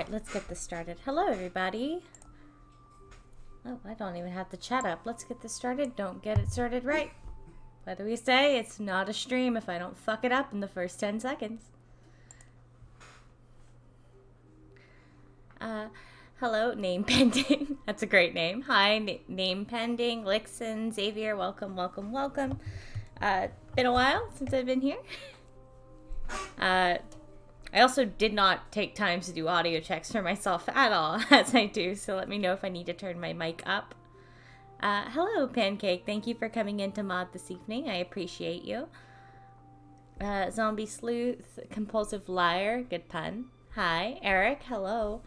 Alright, let's get this started. Hello, everybody. Oh, I don't even have the chat up. Let's get this started. Don't get it started right. What do we say? It's not a stream if I don't fuck it up in the first 10 seconds. Hello, name pending. That's a great name. Hi, name pending. Lixon, Xavier, welcome, welcome, welcome. Been a while since I've been here. I also did not take time to do audio checks for myself at all, as I do, so let me know if I need to turn my mic up. Hello, Pancake. Thank you for coming in to mod this evening. I appreciate you. Zombie Sleuth, Compulsive Liar, good pun. Hi, Eric. Hello.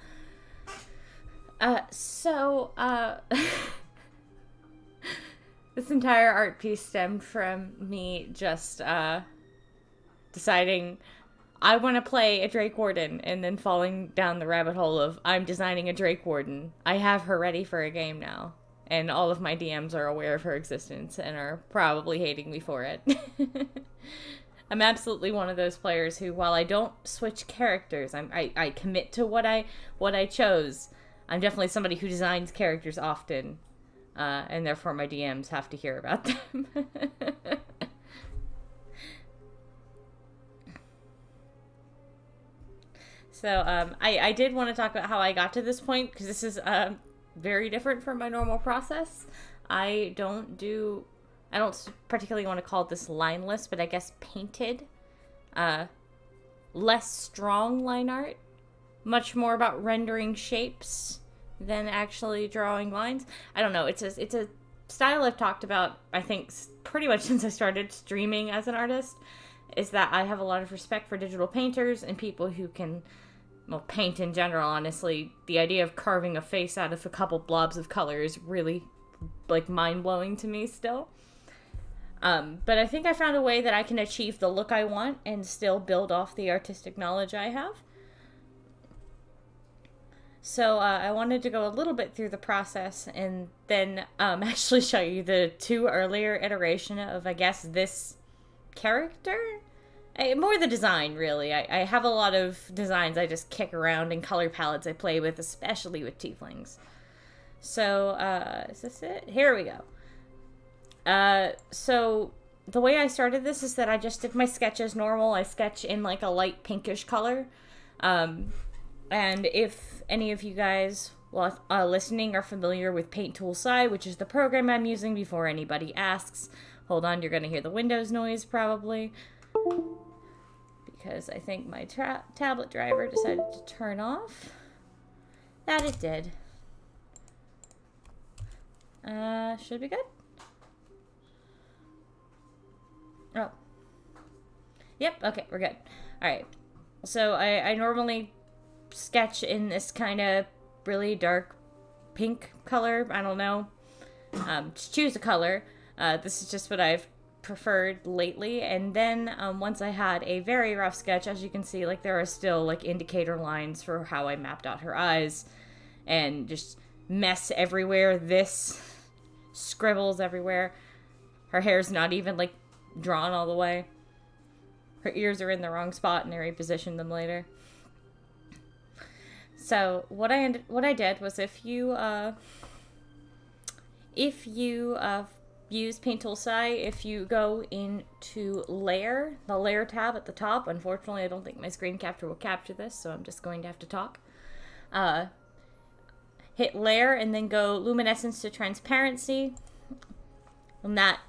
This entire art piece stemmed from me just, deciding I want to play a Drake Warden, and then falling down the rabbit hole of I'm designing a Drake Warden. I have her ready for a game now, and all of my DMs are aware of her existence and are probably hating me for it. I'm absolutely one of those players who, while I don't switch characters, I commit to what I chose. I'm definitely somebody who designs characters often, and therefore my DMs have to hear about them. So, I did want to talk about how I got to this point, because this is very different from my normal process. I don't particularly want to call this lineless, but I guess painted. Less strong line art. Much more about rendering shapes than actually drawing lines. I don't know, it's a style I've talked about, I think, pretty much since I started streaming as an artist, is that I have a lot of respect for digital painters and people who can, well, paint in general, honestly. The idea of carving a face out of a couple blobs of color is really, like, mind-blowing to me still. But I think I found a way that I can achieve the look I want and still build off the artistic knowledge I have. So I wanted to go a little bit through the process and then actually show you the two earlier iteration of, I guess, this character? More the design, really. I have a lot of designs I just kick around and color palettes I play with, especially with tieflings. So, is this it? Here we go. So, the way I started this is that I just did my sketch as normal. I sketch in, like, a light pinkish color. And if any of you guys listening are familiar with Paint Tool Sci, which is the program I'm using before anybody asks, hold on, you're going to hear the Windows noise probably, because I think my tablet driver decided to turn off. That it did. Should be good. Oh. Yep, okay, we're good. Alright. So I normally sketch in this kind of really dark pink color. I don't know. Just choose a color. This is just what I've preferred lately. And then once I had a very rough sketch, as you can see, like, there are still, like, indicator lines for how I mapped out her eyes, and just mess everywhere. This scribbles everywhere. Her hair's not even, like, drawn all the way. Her ears are in the wrong spot, and I repositioned them later. So what I did was, if you use Paint Tool Sci, if you go into Layer, the Layer tab at the top, unfortunately I don't think my screen capture will capture this, so I'm just going to have to talk. Hit Layer and then go Luminescence to Transparency, and that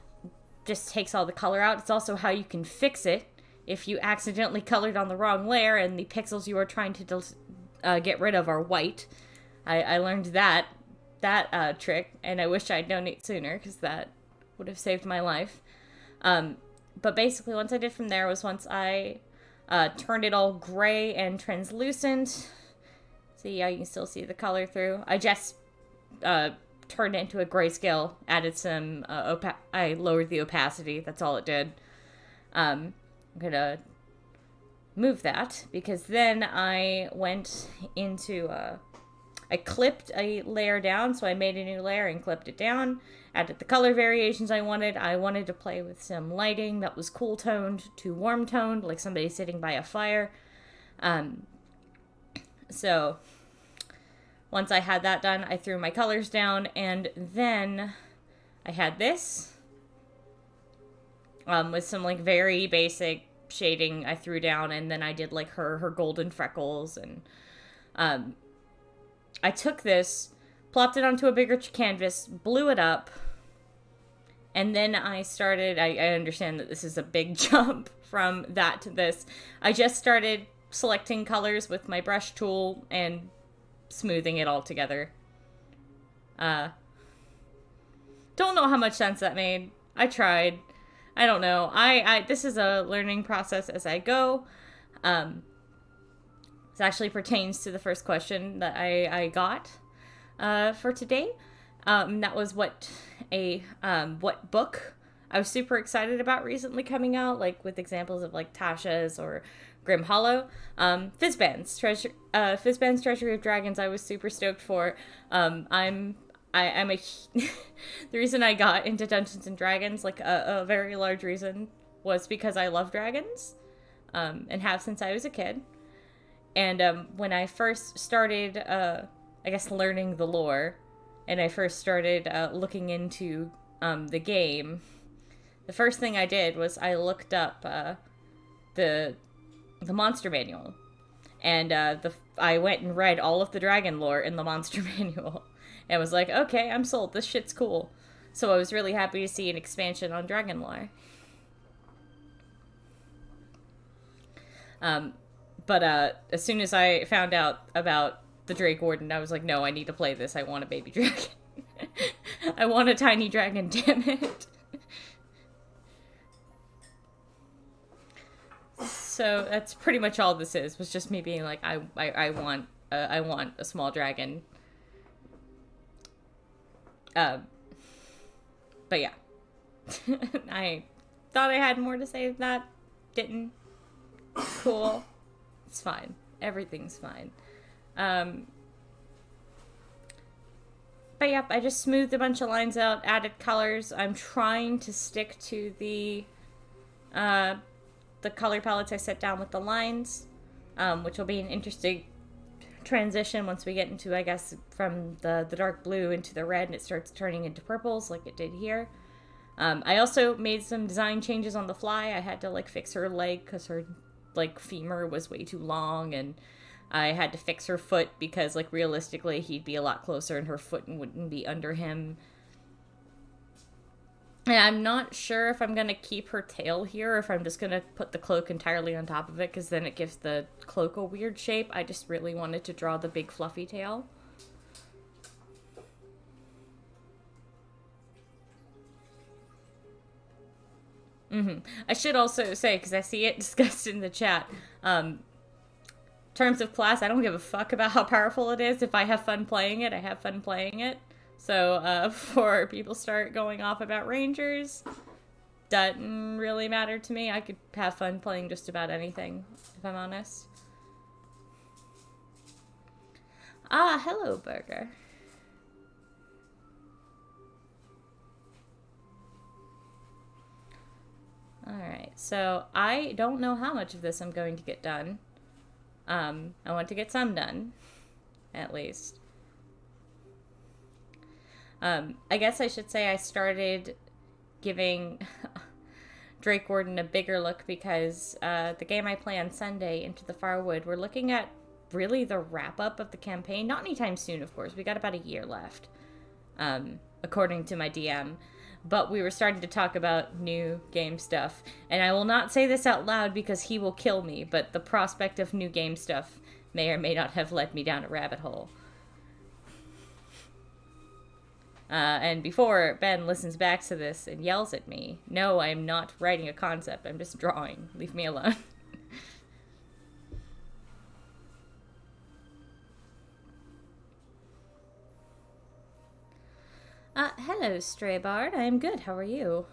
just takes all the color out. It's also how you can fix it if you accidentally colored on the wrong layer and the pixels you are trying to get rid of are white. I learned that trick, and I wish I'd known it sooner, because that would have saved my life. But basically, once I did from there was once I turned it all gray and translucent. See how you can still see the color through. I just turned it into a grayscale, added some I lowered the opacity. That's all it did. I'm gonna move that, because then I went into I clipped a layer down, so I made a new layer and clipped it down, added the color variations I wanted to play with some lighting that was cool toned to warm toned, like somebody sitting by a fire. So Once I had that done, I threw my colors down, and then I had this with some like very basic shading I threw down, and then I did like her golden freckles, and I took this, plopped it onto a bigger canvas, blew it up, and then I started, I understand that this is a big jump from that to this. I just started selecting colors with my brush tool and smoothing it all together. Don't know how much sense that made. I tried. I don't know. This is a learning process as I go. This actually pertains to the first question that I got for today. That was what book I was super excited about recently coming out, like with examples of like Tasha's or Grim Hollow. Fizban's Treasury of Dragons I was super stoked for. I'm a the reason I got into Dungeons and Dragons, like a very large reason, was because I love dragons, and have since I was a kid. And when I first started, I guess, learning the lore, and I first started looking into the game, the first thing I did was I looked up the monster manual, and I went and read all of the dragon lore in the monster manual, and was like, okay, I'm sold. This shit's cool. So I was really happy to see an expansion on dragon lore. But as soon as I found out about the Drake Warden, I was like, no, I need to play this. I want a baby dragon. I want a tiny dragon, damn it. So that's pretty much all this is, was just me being like, I want a small dragon. But yeah. I thought I had more to say than that. Didn't. Cool. It's fine. Everything's fine. But yep, I just smoothed a bunch of lines out, added colors. I'm trying to stick to the color palettes I set down with the lines, which will be an interesting transition once we get into, I guess, from the dark blue into the red and it starts turning into purples like it did here. I also made some design changes on the fly. I had to like fix her leg because her like femur was way too long, and I had to fix her foot because like realistically he'd be a lot closer and her foot wouldn't be under him. And I'm not sure if I'm going to keep her tail here or if I'm just going to put the cloak entirely on top of it, because then it gives the cloak a weird shape. I just really wanted to draw the big fluffy tail. I should also say, because I see it discussed in the chat, terms of class, I don't give a fuck about how powerful it is. If I have fun playing it, I have fun playing it. So before people start going off about rangers, doesn't really matter to me. I could have fun playing just about anything, if I'm honest. Ah, hello, Burger. Alright, so I don't know how much of this I'm going to get done. I want to get some done, at least. I guess I should say I started giving Drake Warden a bigger look because the game I play on Sunday, Into the Farwood, we're looking at really the wrap-up of the campaign. Not anytime soon, of course. We got about a year left, according to my DM. But we were starting to talk about new game stuff. And I will not say this out loud because he will kill me, but the prospect of new game stuff may or may not have led me down a rabbit hole. And before Ben listens back to this and yells at me, no, I'm not writing a concept, I'm just drawing. Leave me alone. Hello, Stray Bard. I am good. How are you?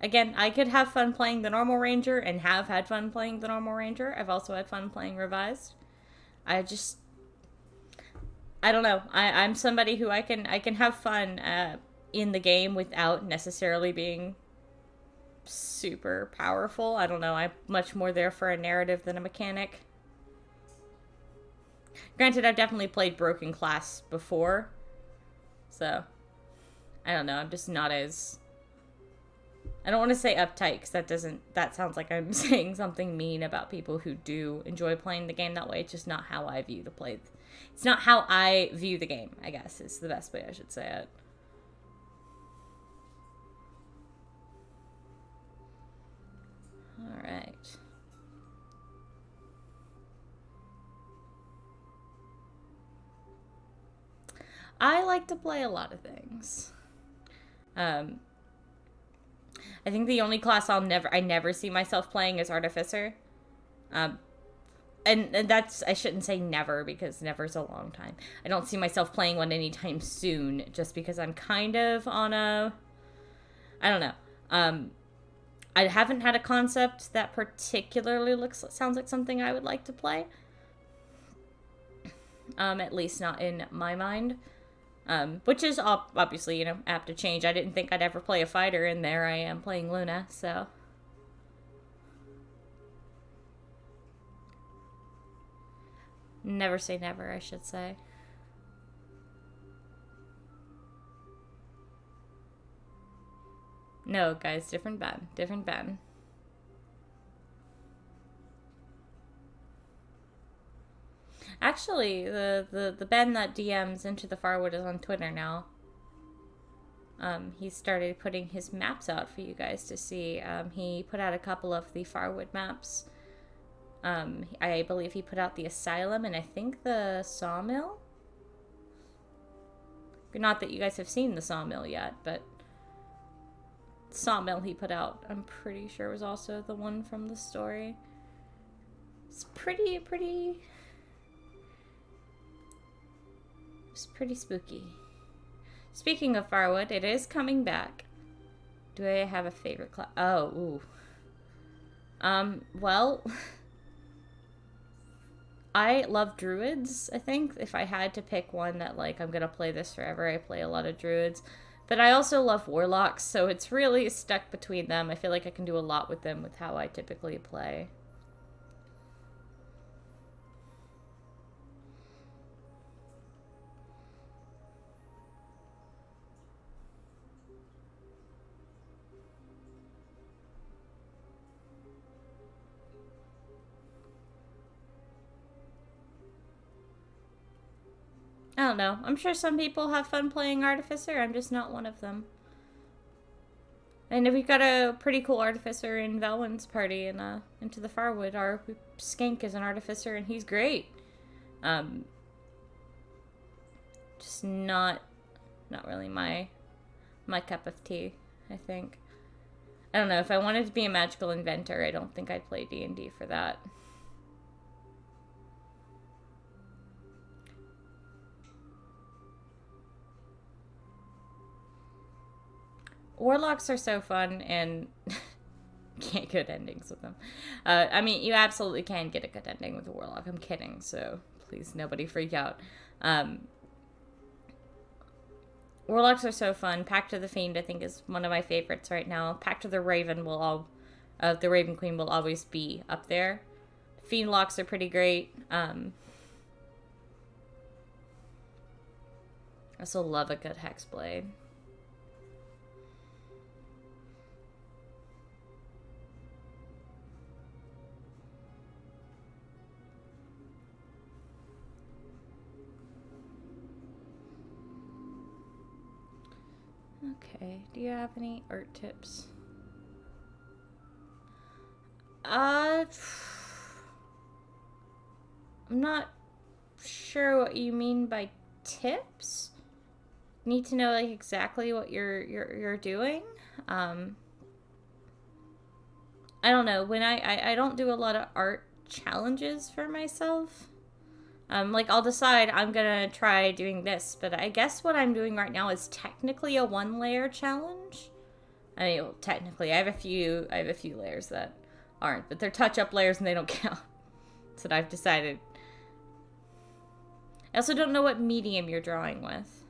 Again, I could have fun playing the normal ranger and have had fun playing the normal ranger. I've also had fun playing revised. I don't know. I'm somebody who I can have fun in the game without necessarily being super powerful. I don't know. I'm much more there for a narrative than a mechanic. Granted, I've definitely played Broken Class before. So, I don't know. I'm just not as... I don't want to say uptight, because that sounds like I'm saying something mean about people who do enjoy playing the game that way. It's just not how I view the play. It's not how I view the game, I guess, is the best way I should say it. Alright. I like to play a lot of things. I think the only class I never see myself playing is Artificer. And that's, I shouldn't say never, because never's a long time. I don't see myself playing one anytime soon, just because I'm kind of on a... I don't know. I haven't had a concept that particularly sounds like something I would like to play. At least not in my mind. Which is obviously, you know, apt to change. I didn't think I'd ever play a fighter, and there I am playing Luna, so... Never say never, I should say. No, guys, different Ben. Different Ben. Actually, the Ben that DMs Into the Farwood is on Twitter now. He started putting his maps out for you guys to see. He put out a couple of the Farwood maps. I believe he put out the Asylum and I think the Sawmill. Not that you guys have seen the Sawmill yet, but Sawmill he put out, I'm pretty sure, was also the one from the story. It's pretty spooky. Speaking of Farwood, it is coming back. Do I have a favorite class? Oh, ooh. Well, I love druids, I think. If I had to pick one that, like, I'm gonna play this forever, I play a lot of druids. But I also love warlocks, so it's really stuck between them. I feel like I can do a lot with them with how I typically play. I don't know. I'm sure some people have fun playing Artificer. I'm just not one of them. And we've got a pretty cool Artificer in Velwyn's party in Into the Farwood. Our Skank is an Artificer, and he's great. Just not really my cup of tea, I think. I don't know. If I wanted to be a magical inventor, I don't think I'd play D&D for that. Warlocks are so fun, and can't get endings with them. I mean, you absolutely can get a good ending with a Warlock. I'm kidding, so please, nobody freak out. Warlocks are so fun. Pact of the Fiend, I think, is one of my favorites right now. Pact of the Raven the Raven Queen will always be up there. Fiendlocks are pretty great. I also love a good Hexblade. Okay, do you have any art tips? I'm not sure what you mean by tips. Need to know, like, exactly what you're doing. I don't know. When I don't do a lot of art challenges for myself. Like, I'll decide I'm gonna try doing this, but I guess what I'm doing right now is technically a 1-layer challenge. I mean, well, technically, I have a few layers that aren't, but they're touch-up layers and they don't count. That's what I've decided. I also don't know what medium you're drawing with.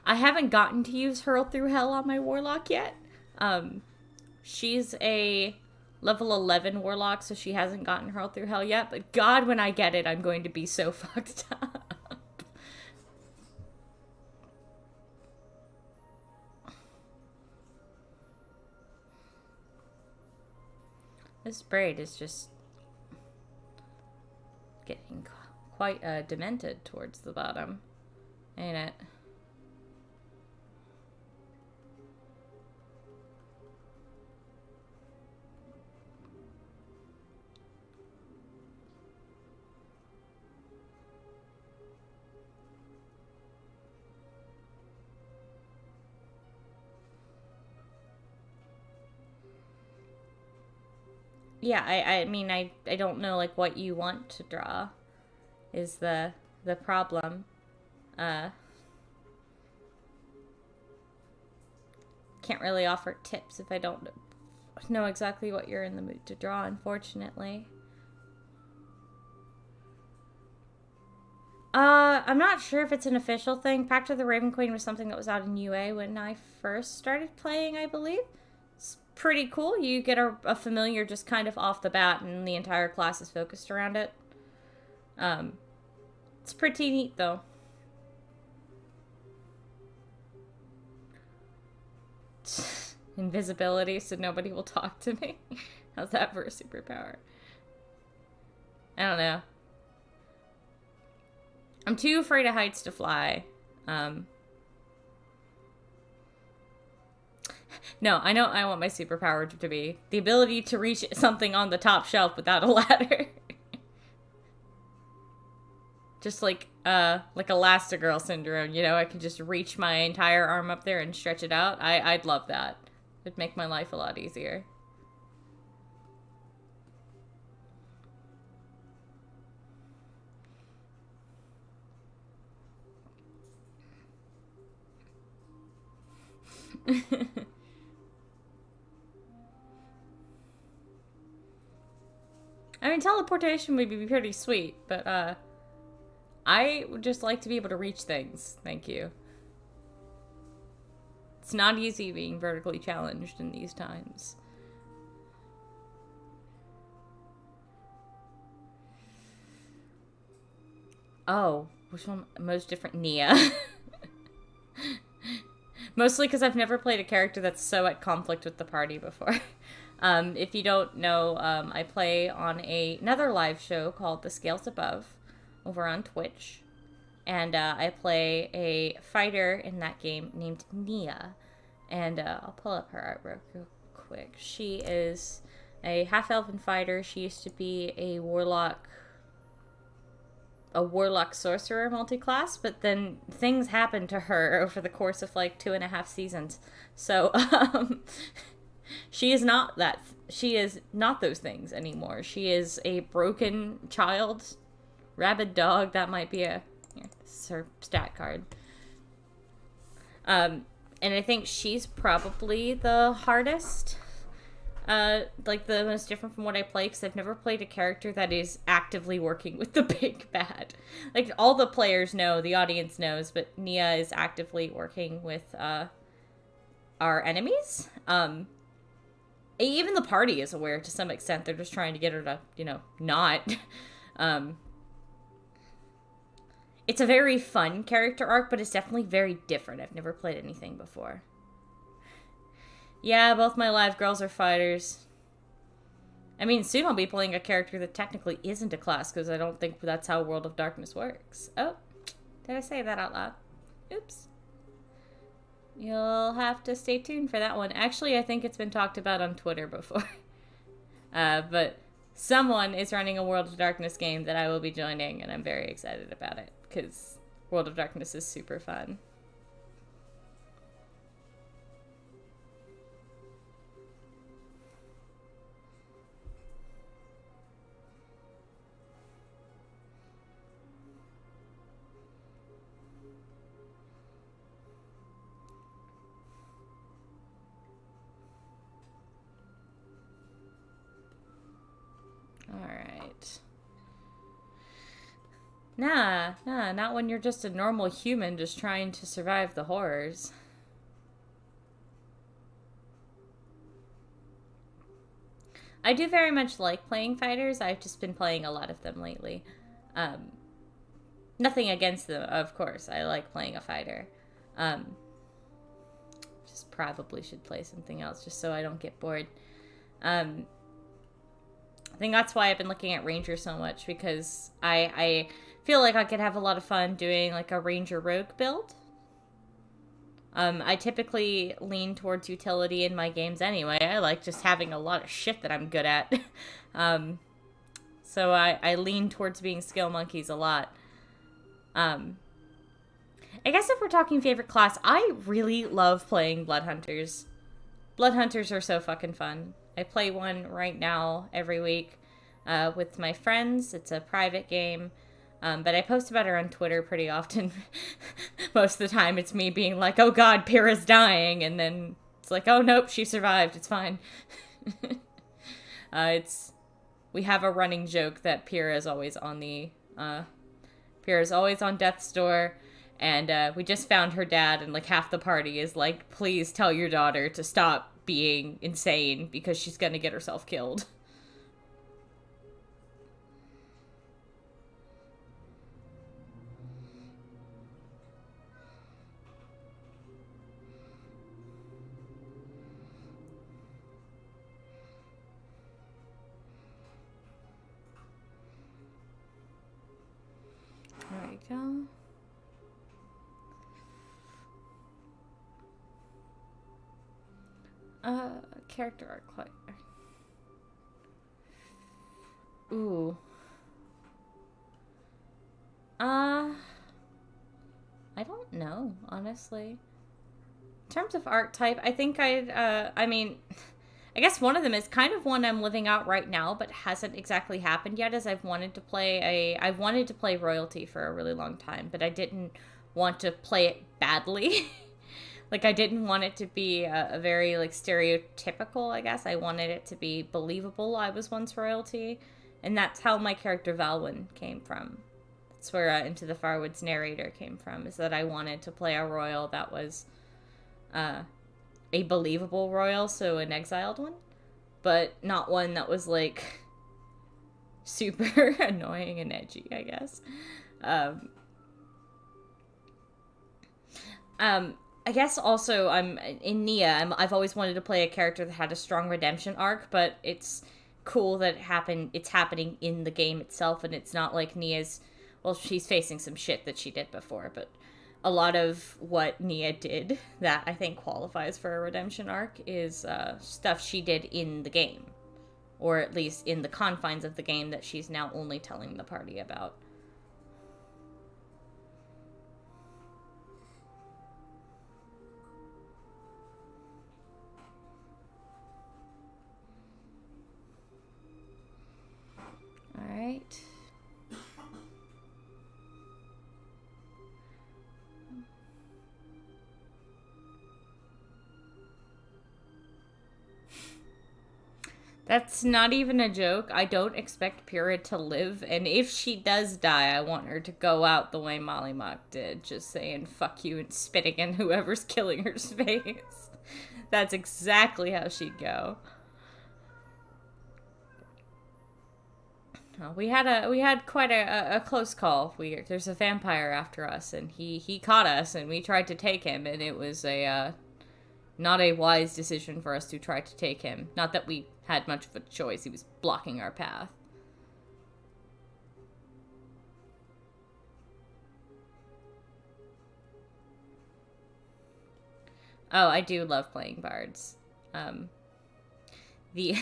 I haven't gotten to use Hurl Through Hell on my Warlock yet. She's a level 11 Warlock, so she hasn't gotten Hurl Through Hell yet. But God, when I get it, I'm going to be so fucked up. This braid is just getting quite demented towards the bottom, ain't it? Yeah, I mean, I don't know, like, what you want to draw is the problem. Can't really offer tips if I don't know exactly what you're in the mood to draw, unfortunately. I'm not sure if it's an official thing. Pact of the Raven Queen was something that was out in UA when I first started playing, I believe. It's pretty cool. You get a familiar just kind of off the bat, and the entire class is focused around it. It's pretty neat, though. Invisibility, so nobody will talk to me. How's that for a superpower? I don't know. I'm too afraid of heights to fly. No, I know I want my superpower to be the ability to reach something on the top shelf without a ladder. Just like Elastigirl syndrome, you know, I can just reach my entire arm up there and stretch it out. I'd love that. It'd make my life a lot easier. I mean, teleportation would be pretty sweet, but, I would just like to be able to reach things. Thank you. It's not easy being vertically challenged in these times. Oh, which one? Most different? Nia. Mostly because I've never played a character that's so at conflict with the party before. If you don't know, I play on another live show called The Scales Above over on Twitch. And I play a fighter in that game named Nia. And I'll pull up her artwork real quick. She is a half-elven fighter. She used to be a warlock sorcerer multi-class, but then things happened to her over the course of like 2.5 seasons. So she is not that. She is not those things anymore. She is a broken child, rabid dog. That might be a this is her stat card. And I think she's probably the hardest. Like the most different from what I play, because I've never played a character that is actively working with the big bad. Like, all the players know, the audience knows, but Nia is actively working with, our enemies. Even the party is aware to some extent. They're just trying to get her to, you know, not. It's a very fun character arc, but it's definitely very different. I've never played anything before. Yeah, both my live girls are fighters. I mean, soon I'll be playing a character that technically isn't a class, because I don't think that's how World of Darkness works. Oh, did I say that out loud? Oops. You'll have to stay tuned for that one. Actually, I think it's been talked about on Twitter before. But someone is running a World of Darkness game that I will be joining, and I'm very excited about it, because World of Darkness is super fun. Alright. Nah, not when you're just a normal human just trying to survive the horrors. I do very much like playing fighters. I've just been playing a lot of them lately. Um, Nothing against them, of course. I like playing a fighter. Um, just probably should play something else just so I don't get bored. I think that's why I've been looking at Ranger so much, because I feel like I could have a lot of fun doing like a Ranger Rogue build. I typically lean towards utility in my games anyway. I like just having a lot of shit that I'm good at. So I lean towards being skill monkeys a lot. I guess if we're talking favorite class, I really love playing Blood Hunters. Blood Hunters are so fucking fun. I play one right now every week with my friends. It's a private game. But I post about her on Twitter pretty often. Most of the time it's me being like, oh god, Pyrrha's dying. And then it's like, oh nope, she survived. It's fine. We have a running joke that Pyrrha is always on Pyrrha's always on death's door. And we just found her dad, and like half the party is like, please tell your daughter to stop being insane because she's gonna get herself killed. There we go. Character arc. Ooh. I don't know, honestly. In terms of archetype, I think I guess one of them is kind of one I'm living out right now, but hasn't exactly happened yet, as I've wanted to play royalty for a really long time, but I didn't want to play it badly. Like, I didn't want it to be a very, like, stereotypical, I guess. I wanted it to be believable I was once royalty. And that's how my character Valwyn came from. That's where Into the Farwoods narrator came from, is that I wanted to play a royal that was a believable royal, so an exiled one. But not one that was, like, super annoying and edgy, I guess. I guess also I'm in Nia. I've always wanted to play a character that had a strong redemption arc, but it's cool that it's happening in the game itself, and it's not like Nia's. Well, she's facing some shit that she did before, but a lot of what Nia did that I think qualifies for a redemption arc is stuff she did in the game, or at least in the confines of the game that she's now only telling the party about. Alright. That's not even a joke. I don't expect Pyrrha to live, and if she does die, I want her to go out the way Molly Mock did, just saying fuck you and spitting in whoever's killing her face. That's exactly how she'd go. We had quite a close call. There's a vampire after us, and he caught us, and we tried to take him, and it was not a wise decision for us to try to take him. Not that we had much of a choice. He was blocking our path. Oh, I do love playing bards. The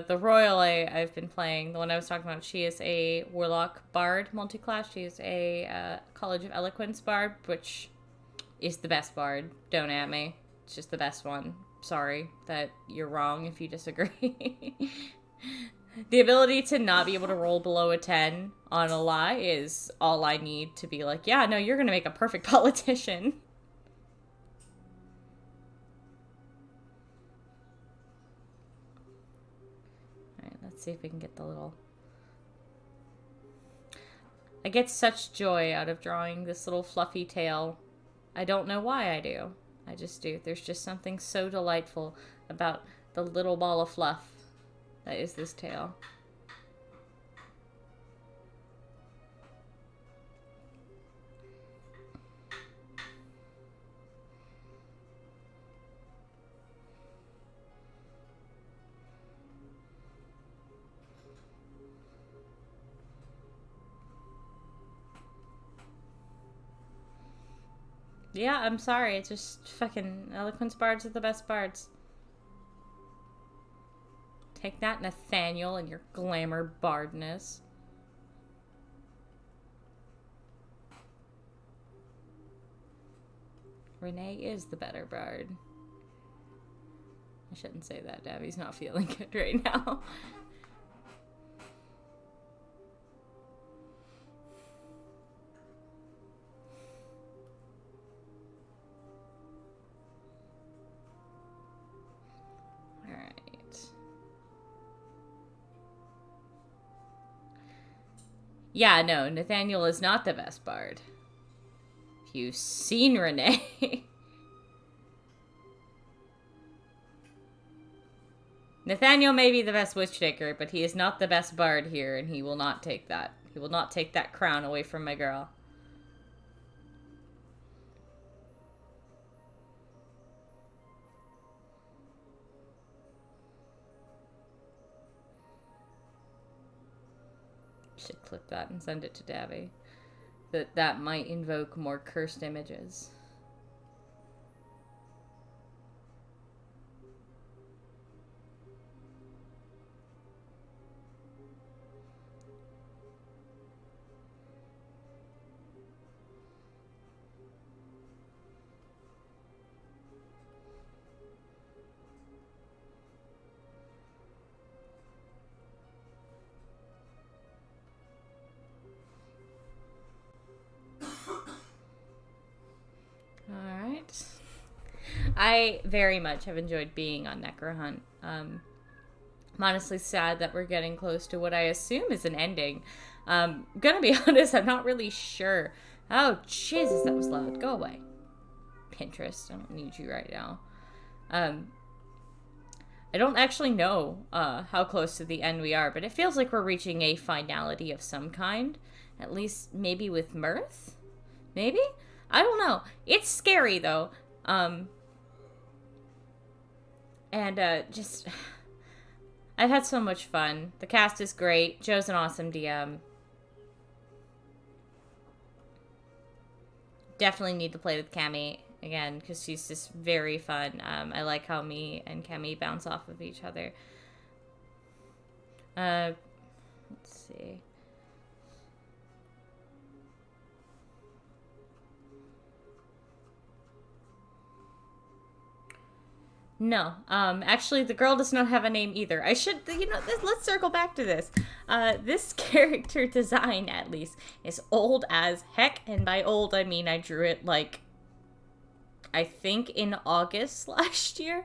the royal I've been playing, the one I was talking about, she is a warlock bard multi-class. She is a College of Eloquence bard, which is the best bard. Don't at me. It's just the best one. Sorry that you're wrong if you disagree. The ability to not be able to roll below a 10 on a lie is all I need to be like, yeah, no, you're gonna make a perfect politician. Alright, let's see if we can get the little I get such joy out of drawing this little fluffy tail. I don't know why I do. I just do. There's just something so delightful about the little ball of fluff that is this tail. Yeah, I'm sorry. It's just fucking eloquence bards are the best bards. Take that, Nathaniel, and your glamour bardness. Renee is the better bard. I shouldn't say that. Davvy's not feeling good right now. Yeah, no, Nathaniel is not the best bard. You've seen Renee. Nathaniel may be the best witch taker, but he is not the best bard here, and he will not take that. He will not take that crown away from my girl. Should clip that and send it to Davy. That might invoke more cursed images. I very much have enjoyed being on Necrohunt. I'm honestly sad that we're getting close to what I assume is an ending. Gonna be honest, I'm not really sure. Oh, Jesus, that was loud. Go away. Pinterest, I don't need you right now. I don't actually know how close to the end we are, but it feels like we're reaching a finality of some kind. At least maybe with Mirth? Maybe? I don't know. It's scary, though. Just, I've had so much fun. The cast is great. Joe's an awesome DM. Definitely need to play with Cammy again, because she's just very fun. I like how me and Cammy bounce off of each other. Let's see. No, actually the girl does not have a name either. I should, let's circle back to this. This character design, at least, is old as heck, and by old, I mean I drew it, like, I think in August last year,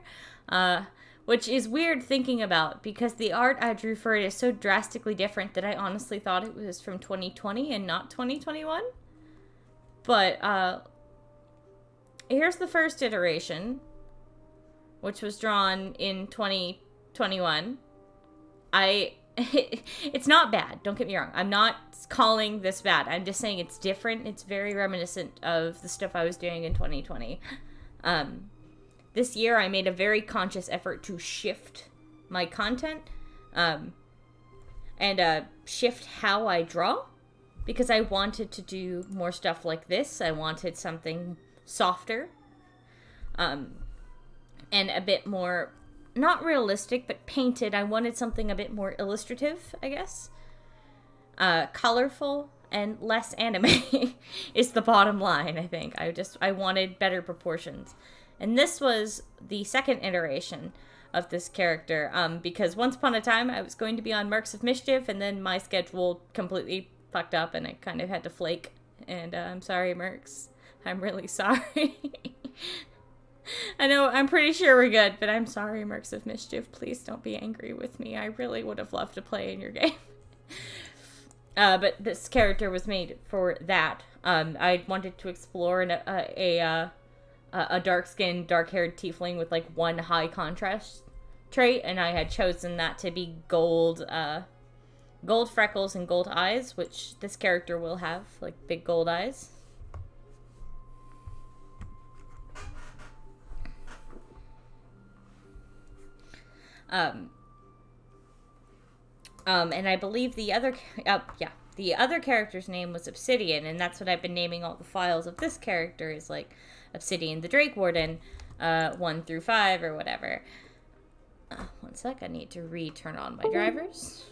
which is weird thinking about, because the art I drew for it is so drastically different that I honestly thought it was from 2020 and not 2021. But, here's the first iteration, which was drawn in 2021. It's not bad, don't get me wrong. I'm not calling this bad. I'm just saying it's different. It's very reminiscent of the stuff I was doing in 2020. This year, I made a very conscious effort to shift my content, and shift how I draw, because I wanted to do more stuff like this. I wanted something softer, and a bit more, not realistic, but painted. I wanted something a bit more illustrative, I guess. Colorful and less anime is the bottom line, I think. I wanted better proportions. And this was the second iteration of this character, because once upon a time I was going to be on Mercs of Mischief, and then my schedule completely fucked up and I kind of had to flake. And I'm sorry, Mercs. I'm really sorry. I know, I'm pretty sure we're good, but I'm sorry, Mercs of Mischief. Please don't be angry with me. I really would have loved to play in your game. But this character was made for that. I wanted to explore a dark-skinned, dark-haired tiefling with like one high contrast trait, and I had chosen that to be gold freckles and gold eyes, which this character will have, like big gold eyes. And I believe the other character's name was Obsidian, and that's what I've been naming all the files of this character, is like Obsidian the Drake Warden, 1 through 5 or whatever. One sec, I need to turn on my drivers.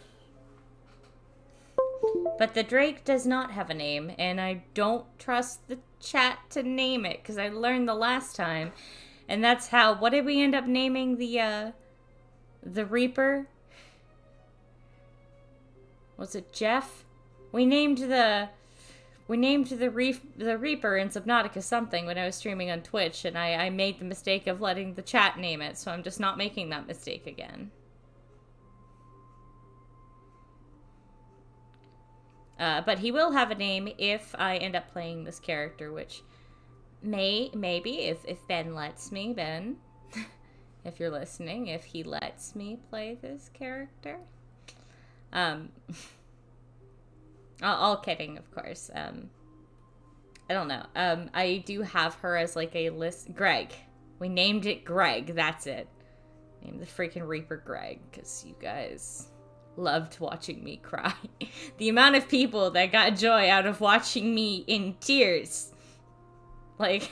But the Drake does not have a name, and I don't trust the chat to name it, because I learned the last time. And that's how, what did we end up naming the Reaper? Was it Jeff? We named the Reaper in Subnautica something when I was streaming on Twitch, and I made the mistake of letting the chat name it, so I'm just not making that mistake again. But he will have a name if I end up playing this character, which maybe if Ben lets me, Ben, if you're listening, if he lets me play this character. All kidding, of course. I don't know. I do have her as like a list. Greg. We named it Greg. That's it. Named the freaking Reaper Greg, because you guys loved watching me cry. The amount of people that got joy out of watching me in tears, like,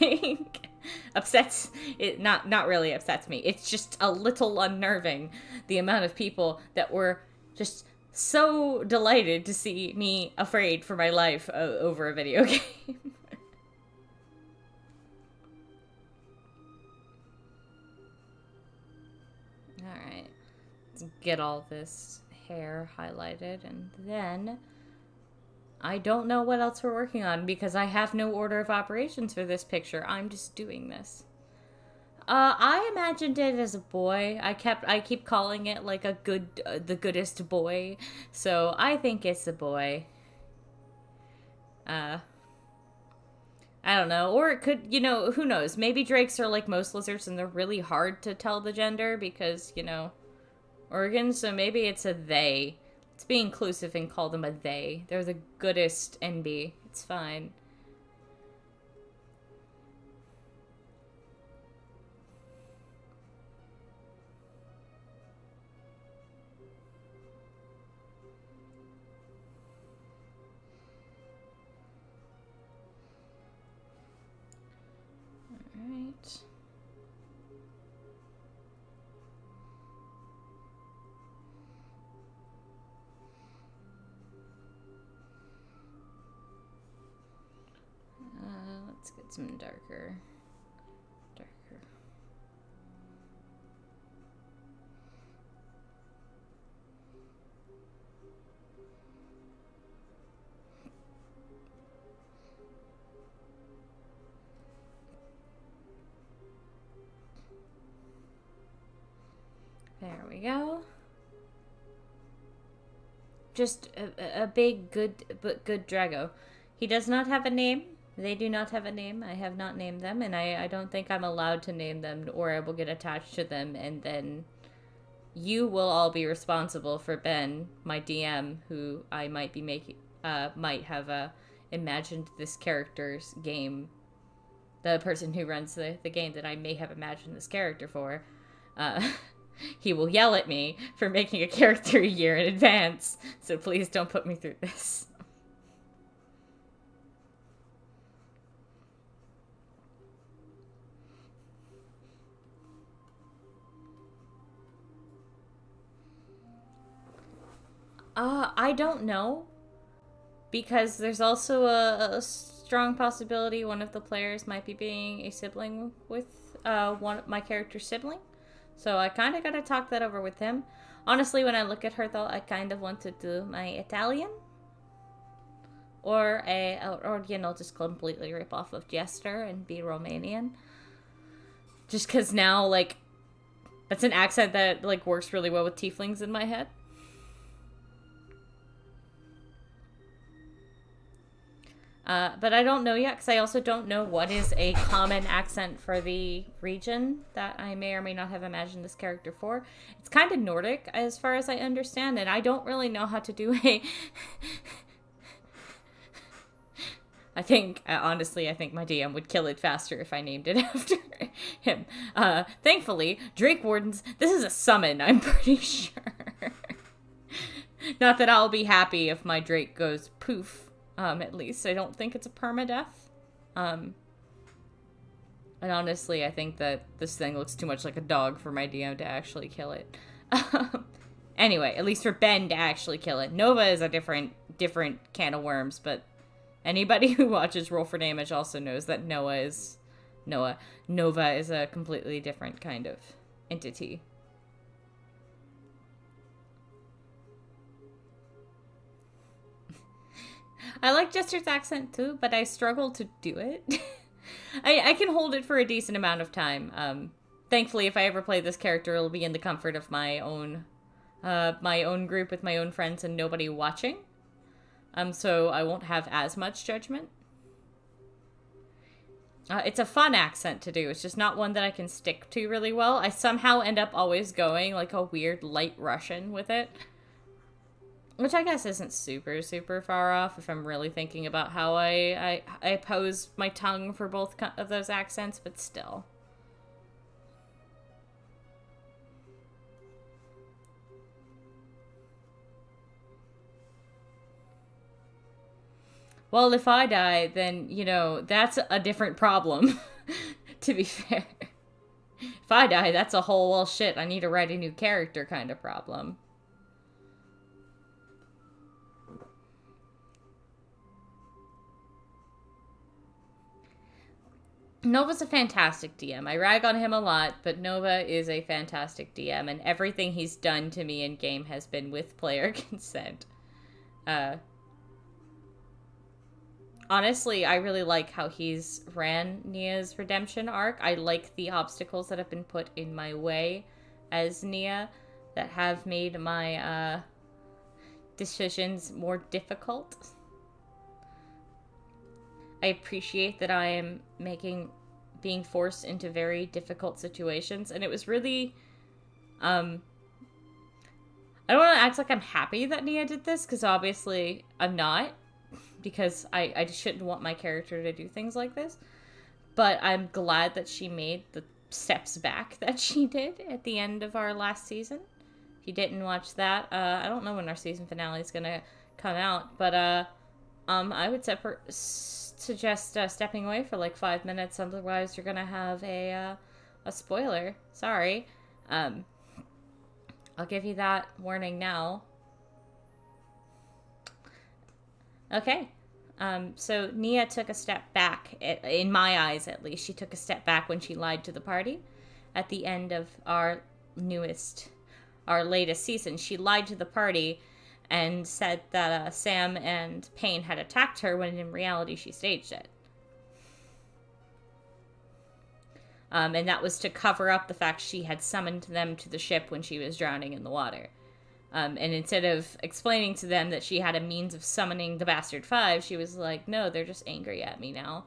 upsets it. Not really upsets me. It's just a little unnerving. The amount of people that were just so delighted to see me afraid for my life over a video game. Alright. Let's get all this hair highlighted, and then I don't know what else we're working on because I have no order of operations for this picture. I'm just doing this. I imagined it as a boy. I keep calling it like the goodest boy. So I think it's a boy. I don't know. Or it could, who knows? Maybe drakes are like most lizards and they're really hard to tell the gender because, organs. So maybe it's a they. Let's be inclusive and call them a they. They're the goodest NB. It's fine. Alright. Let's get some darker. There we go. Just a big, good Drago. He does not have a name. They do not have a name. I have not named them, and I don't think I'm allowed to name them, or I will get attached to them, and then you will all be responsible for Ben, my DM, who I might be making, might have imagined this character's game. The person who runs the game that I may have imagined this character for. He will yell at me for making a character a year in advance, so please don't put me through this. I don't know, because there's also a strong possibility one of the players might be being a sibling with one of my character's sibling. So I kind of got to talk that over with him. Honestly, when I look at her, though, I kind of want to do my Italian. Or just completely rip off of Jester and be Romanian. Just because now, like, that's an accent that, like, works really well with tieflings in my head. But I don't know yet, because I also don't know what is a common accent for the region that I may or may not have imagined this character for. It's kind of Nordic, as far as I understand, and I don't really know how to do a... honestly, I think my DM would kill it faster if I named it after him. Thankfully, Drake Wardens, this is a summon, I'm pretty sure. Not that I'll be happy if my Drake goes poof, at least. I don't think it's a permadeath. And honestly, I think that this thing looks too much like a dog for my DM to actually kill it. Anyway, at least for Ben to actually kill it. Nova is a different can of worms, but anybody who watches Roll for Damage also knows that Nova is a completely different kind of entity. I like Jester's accent too, but I struggle to do it. I can hold it for a decent amount of time. Thankfully, if I ever play this character, it'll be in the comfort of my own group with my own friends and nobody watching. So I won't have as much judgment. It's a fun accent to do. It's just not one that I can stick to really well. I somehow end up always going like a weird light Russian with it. Which I guess isn't super, super far off if I'm really thinking about how I pose my tongue for both of those accents, but still. Well, if I die, then, you know, that's a different problem, to be fair. If I die, that's a whole, well, shit, I need to write a new character kind of problem. Nova's a fantastic DM. I rag on him a lot, but Nova is a fantastic DM, and everything he's done to me in game has been with player consent. Honestly, I really like how he's ran Nia's redemption arc. I like the obstacles that have been put in my way as Nia that have made my decisions more difficult. I appreciate that I am being forced into very difficult situations, and it was really, I don't want to act like I'm happy that Nia did this, because obviously I'm not, because I just shouldn't want my character to do things like this, but I'm glad that she made the steps back that she did at the end of our last season. If you didn't watch that, I don't know when our season finale is gonna come out, but I would suggest stepping away for like 5 minutes, otherwise you're gonna have a spoiler. Sorry. I'll give you that warning now. Okay. So Nia took a step back, in my eyes at least. She took a step back when she lied to the party at the end of our latest season. She lied to the party and said that Sam and Payne had attacked her, when in reality she staged it. And that was to cover up the fact she had summoned them to the ship when she was drowning in the water. And instead of explaining to them that she had a means of summoning the Bastard Five, she was like, no, they're just angry at me now.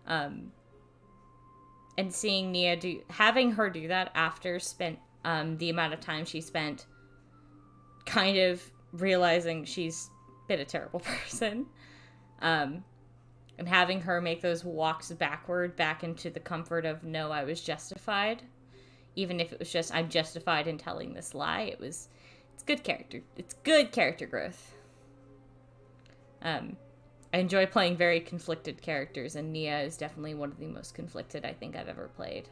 And seeing Nia having her do that after the amount of time she spent kind of realizing she's been a terrible person, and having her make those walks backward back into the comfort of, no, I was justified, even if it was just, I'm justified in telling this lie. It's good character growth. I enjoy playing very conflicted characters, and Nia is definitely one of the most conflicted I think I've ever played.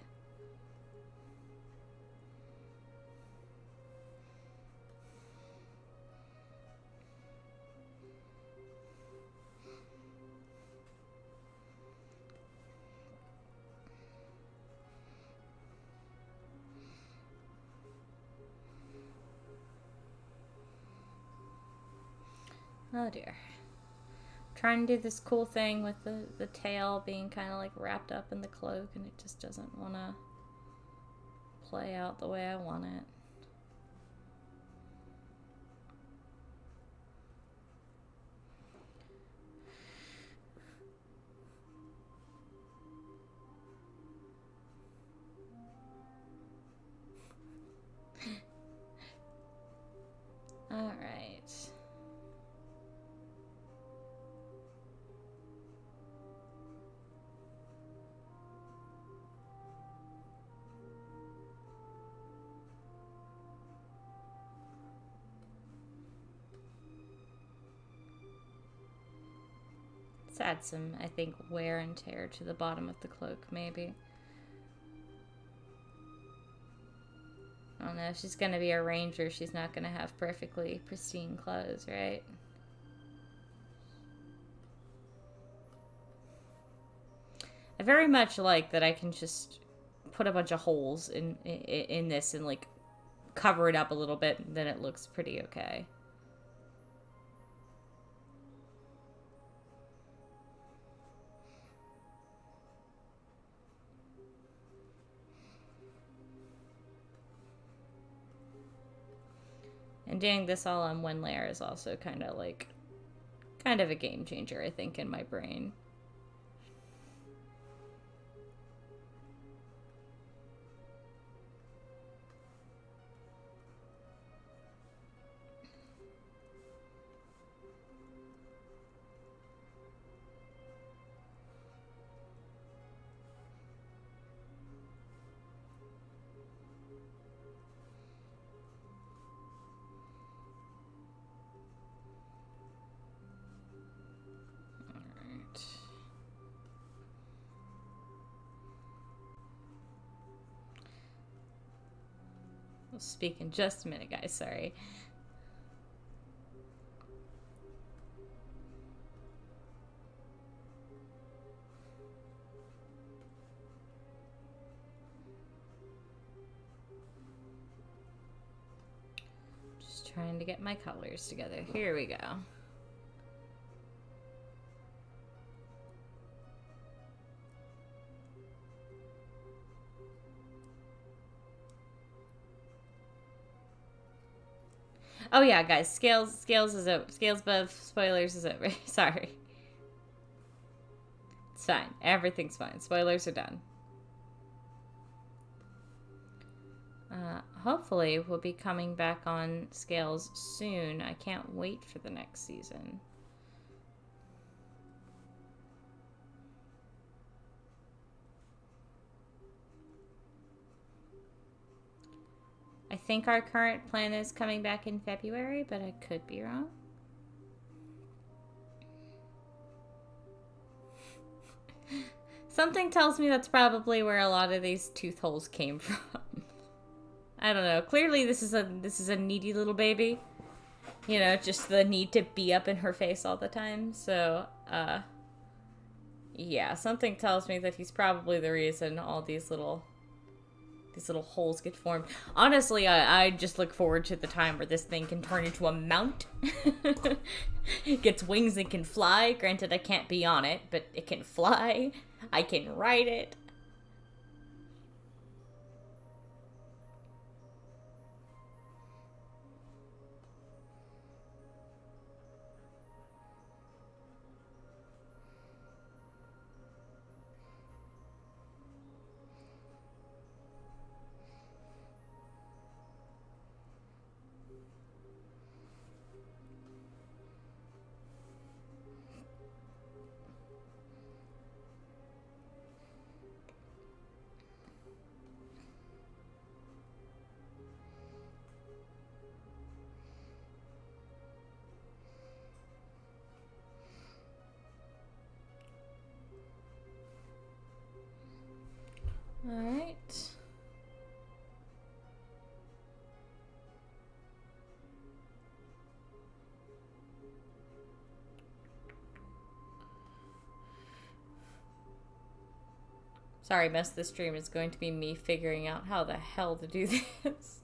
Oh dear. Trying to do this cool thing with the tail being kind of like wrapped up in the cloak, and it just doesn't want to play out the way I want it. add some, I think, wear and tear to the bottom of the cloak, maybe. I don't know, she's gonna be a ranger. She's not gonna have perfectly pristine clothes, right? I very much like that I can just put a bunch of holes in this and, like, cover it up a little bit, and then it looks pretty okay. And doing this all on one layer is also kind of a game changer, I think, in my brain. We'll speak in just a minute, guys. Sorry. Just trying to get my colors together. Here we go. Oh yeah, guys, scales is over. Scales above, spoilers is over. Sorry. It's fine. Everything's fine. Spoilers are done. Hopefully we'll be coming back on Scales soon. I can't wait for the next season. I think our current plan is coming back in February, but I could be wrong. Something tells me that's probably where a lot of these tooth holes came from. I don't know. Clearly this is a needy little baby. You know, just the need to be up in her face all the time. So, yeah, something tells me that he's probably the reason all these little holes get formed. Honestly, I just look forward to the time where this thing can turn into a mount. It gets wings and can fly. Granted, I can't be on it, but it can fly. I can ride it. Alright. Sorry, most of the stream is going to be me figuring out how the hell to do this.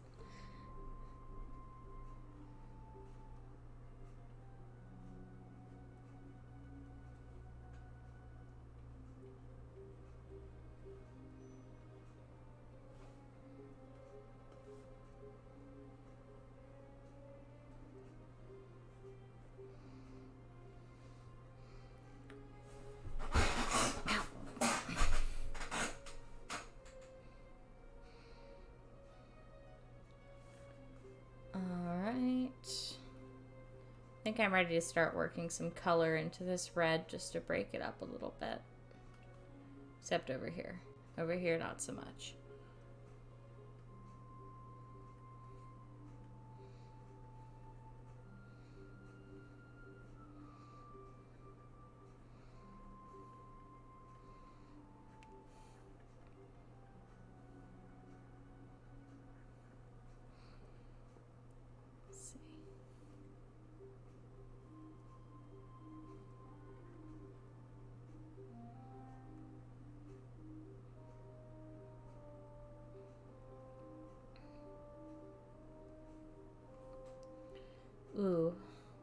I think I'm ready to start working some color into this red just to break it up a little bit. Except over here. Over here, not so much.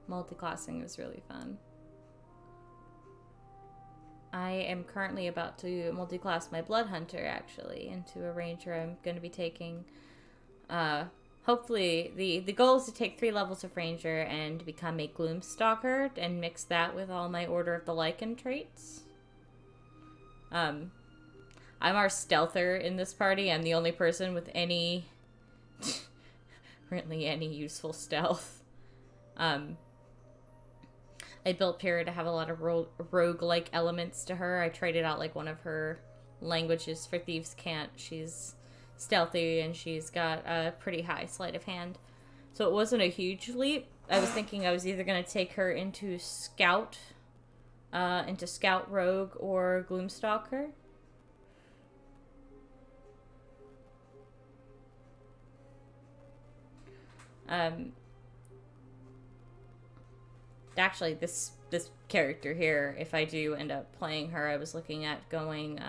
Multiclassing is really fun. I am currently about to multiclass my Blood Hunter, actually, into a ranger. I'm going to be taking, hopefully, the goal is to take 3 levels of ranger and become a Gloomstalker and mix that with all my Order of the Lycan traits. I'm our stealther in this party. I'm the only person with any, really any useful stealth. I built Pyrrha to have a lot of rogue-like elements to her. I traded out like one of her languages for Thieves' Cant. She's stealthy and she's got a pretty high sleight of hand. So it wasn't a huge leap. I was thinking I was either going to take her into Scout Rogue or Gloomstalker. Actually, this character here, if I do end up playing her, I was looking at going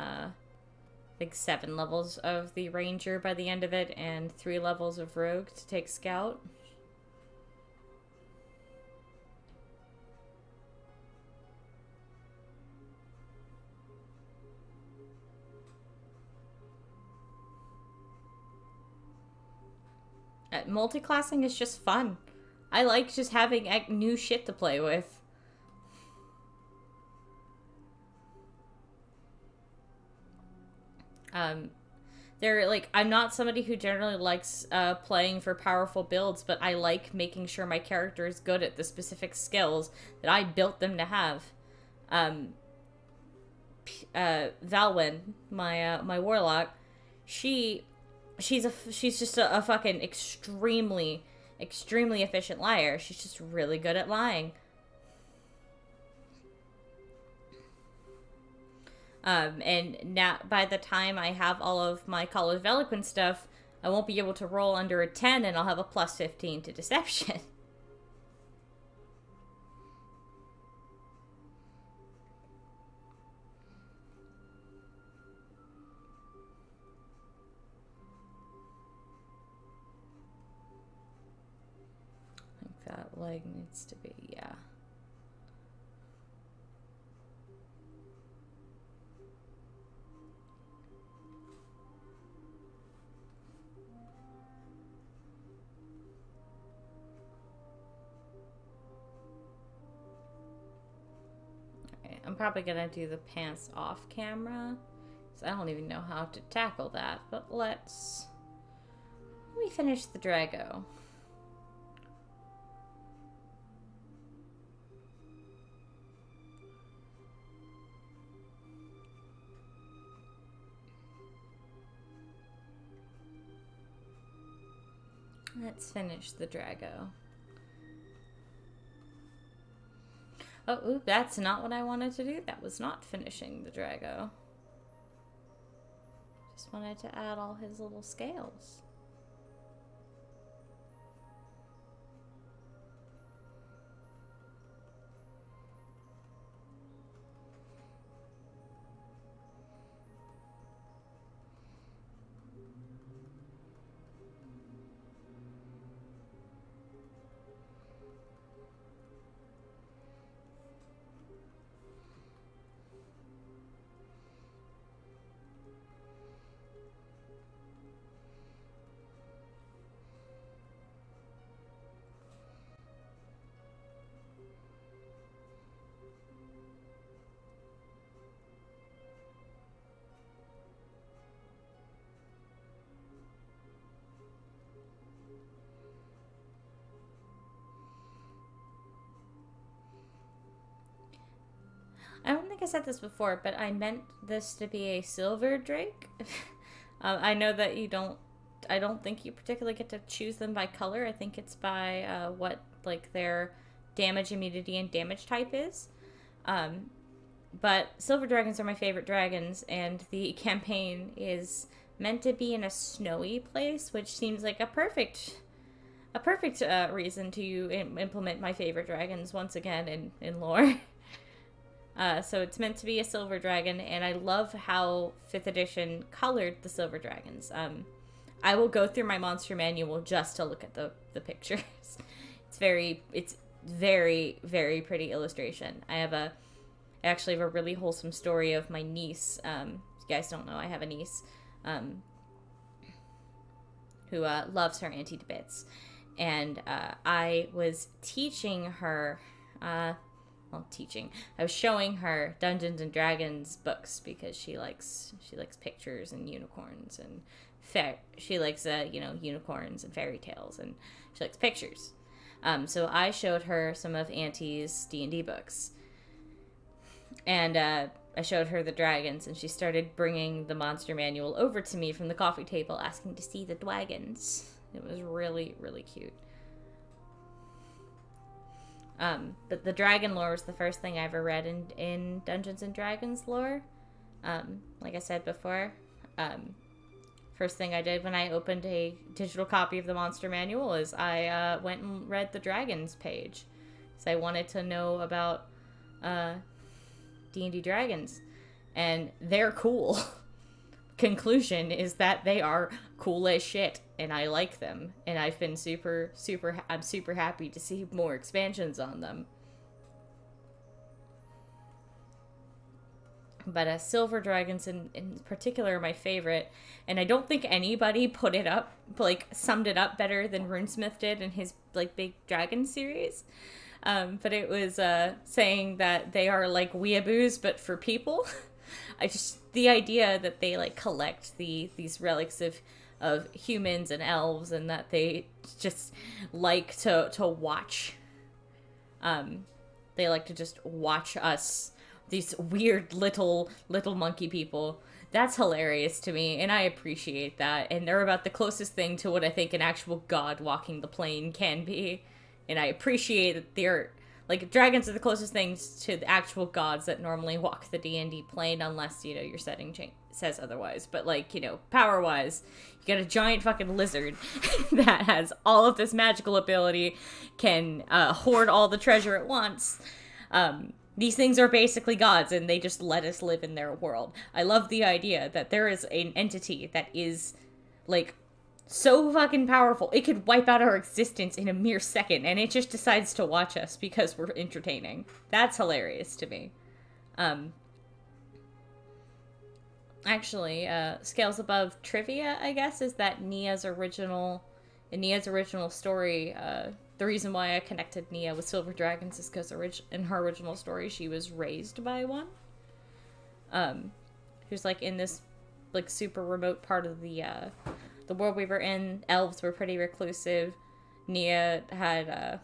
like 7 levels of the ranger by the end of it and 3 levels of rogue to take scout. Multiclassing is just fun. I like just having new shit to play with. I'm not somebody who generally likes playing for powerful builds, but I like making sure my character is good at the specific skills that I built them to have. Valwyn, my warlock, she's just a fucking extremely efficient liar. She's just really good at lying. And now, by the time I have all of my College of Eloquence stuff, I won't be able to roll under a 10, and I'll have a plus 15 to Deception. I think that leg needs to be, yeah. I'm probably gonna do the pants off camera, so I don't even know how to tackle that, but let me finish the Drago. Let's finish the Drago. Oh, ooh, that's not what I wanted to do. That was not finishing the Drago. Just wanted to add all his little scales. I don't think I said this before, but I meant this to be a silver drake. I know that I don't think you particularly get to choose them by color. I think it's by what like their damage, immunity, and damage type is. But silver dragons are my favorite dragons, and the campaign is meant to be in a snowy place, which seems like a perfect reason to implement my favorite dragons once again in lore. So it's meant to be a silver dragon, and I love how 5th edition colored the silver dragons. I will go through my monster manual just to look at the pictures. It's very, very pretty illustration. I actually have a really wholesome story of my niece. If you guys don't know, I have a niece who loves her auntie to bits. And I was teaching her, I was showing her Dungeons and Dragons books because she likes pictures and unicorns and she likes unicorns and fairy tales, and she likes pictures. So I showed her some of Auntie's D&D books, and I showed her the dragons, and she started bringing the monster manual over to me from the coffee table, asking to see the dragons. It was really, really cute. But the dragon lore was the first thing I ever read in Dungeons and Dragons lore. Like I said before, first thing I did when I opened a digital copy of the monster manual is I went and read the dragons page. So I wanted to know about D&D dragons. And they're cool. Conclusion is that they are cool as shit, and I like them. And I've been I'm super happy to see more expansions on them. But silver dragons in particular are my favorite, and I don't think anybody summed it up better than RuneSmith did in his big dragon series. But it was saying that they are like weeaboos, but for people. The idea that they collect these relics of humans and elves, and that they just like to watch. They like to just watch us, these weird little monkey people. That's hilarious to me, and I appreciate that. And they're about the closest thing to what I think an actual god walking the plane can be. And I appreciate that they're dragons are the closest things to the actual gods that normally walk the D&D plane, unless, your setting says otherwise. But, power-wise, you got a giant fucking lizard that has all of this magical ability, can hoard all the treasure at once. These things are basically gods, and they just let us live in their world. I love the idea that there is an entity that is, so fucking powerful, it could wipe out our existence in a mere second, and it just decides to watch us because we're entertaining. That's hilarious to me. Actually, scales above trivia, I guess, is that in Nia's original story, the reason why I connected Nia with silver dragons is because in her original story, she was raised by one. Who's in this super remote part of the world we were in. Elves were pretty reclusive. Nia had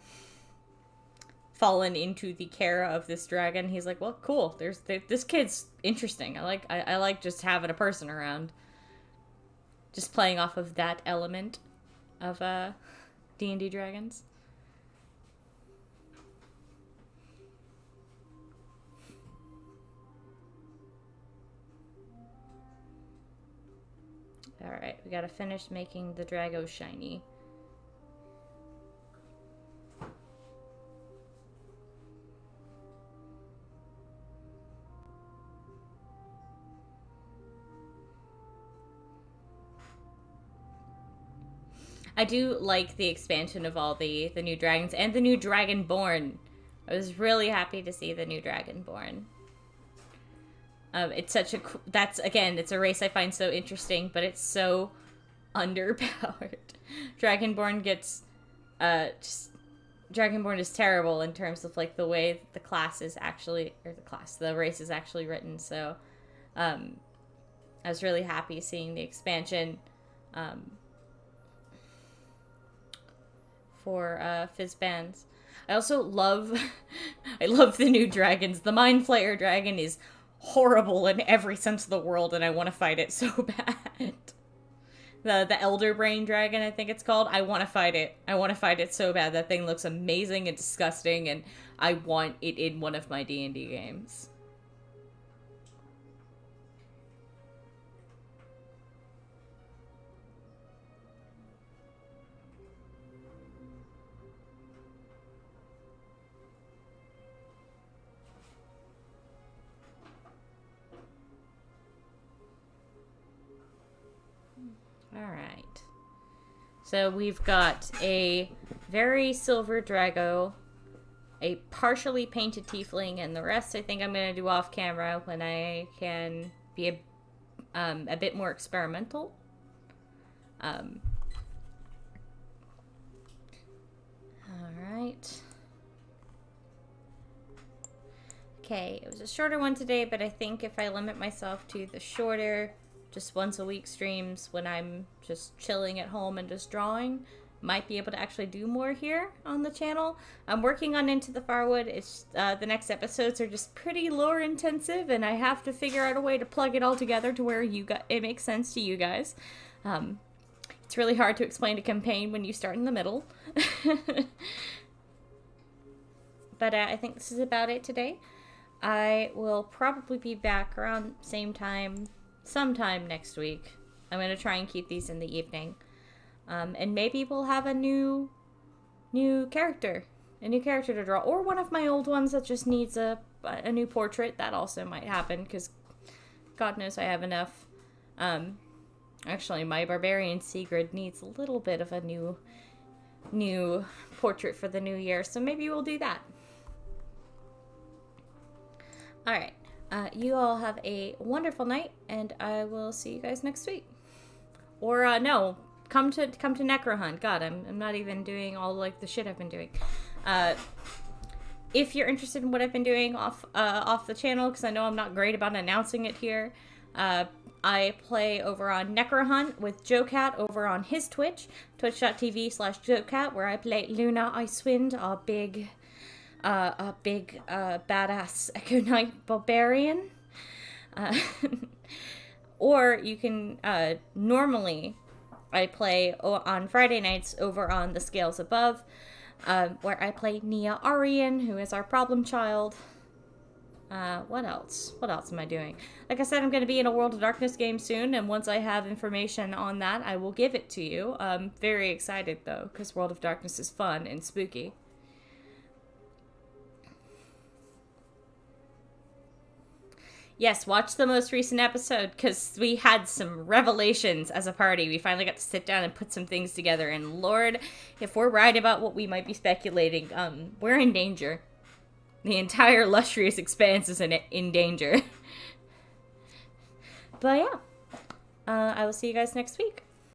fallen into the care of this dragon. He's like, well, cool. This kid's interesting. I like just having a person around. Just playing off of that element of D&D dragons. Alright, we gotta finish making the Drago shiny. I do like the expansion of all the new dragons and the new Dragonborn. I was really happy to see the new Dragonborn. It's such it's a race I find so interesting, but it's so underpowered. Dragonborn Dragonborn is terrible in terms of the way the race is actually written. So, I was really happy seeing the expansion, for Fizzbands. I also love the new dragons. The Mind Flayer dragon is horrible in every sense of the word, and I want to fight it so bad. The Elder Brain Dragon, I think it's called. I want to fight it. I want to fight it so bad. That thing looks amazing and disgusting, and I want it in one of my D&D games. Alright. So we've got a very silver Drago a partially painted tiefling, and the rest I think I'm going to do off camera when I can be a bit more experimental. Alright. Okay, it was a shorter one today, but I think if I limit myself to the shorter, just once a week streams when I'm just chilling at home and just drawing, might be able to actually do more here on the channel. I'm working on Into the Farwood. It's the next episodes are just pretty lore intensive, and I have to figure out a way to plug it all together to where it makes sense to you guys. It's really hard to explain a campaign when you start in the middle. But I think this is about it today. I will probably be back around same time, sometime next week. I'm going to try and keep these in the evening. And maybe we'll have a new character to draw. Or one of my old ones that just needs a new portrait. That also might happen, because God knows I have enough. Actually, my barbarian Sigrid needs a little bit of a new portrait for the new year. So maybe we'll do that. Alright, you all have a wonderful night, and I will see you guys next week. Or, no, come to Necrohunt. God, I'm not even doing all, like, the shit I've been doing. If you're interested in what I've been doing off the channel, because I know I'm not great about announcing it here, I play over on Necrohunt with JoeCat over on his Twitch, twitch.tv/JoeCat, where I play Luna Icewind, a big badass Echo Knight barbarian. Or you can, normally I play on Friday nights over on The Scales Above, where I play Nia Arian, who is our problem child. What else? What else am I doing? Like I said, I'm going to be in a World of Darkness game soon, and once I have information on that, I will give it to you. I'm very excited, though, because World of Darkness is fun and spooky. Yes, watch the most recent episode, because we had some revelations as a party. We finally got to sit down and put some things together, and Lord, if we're right about what we might be speculating, we're in danger. The entire Lustrious Expanse is in danger. But yeah, I will see you guys next week.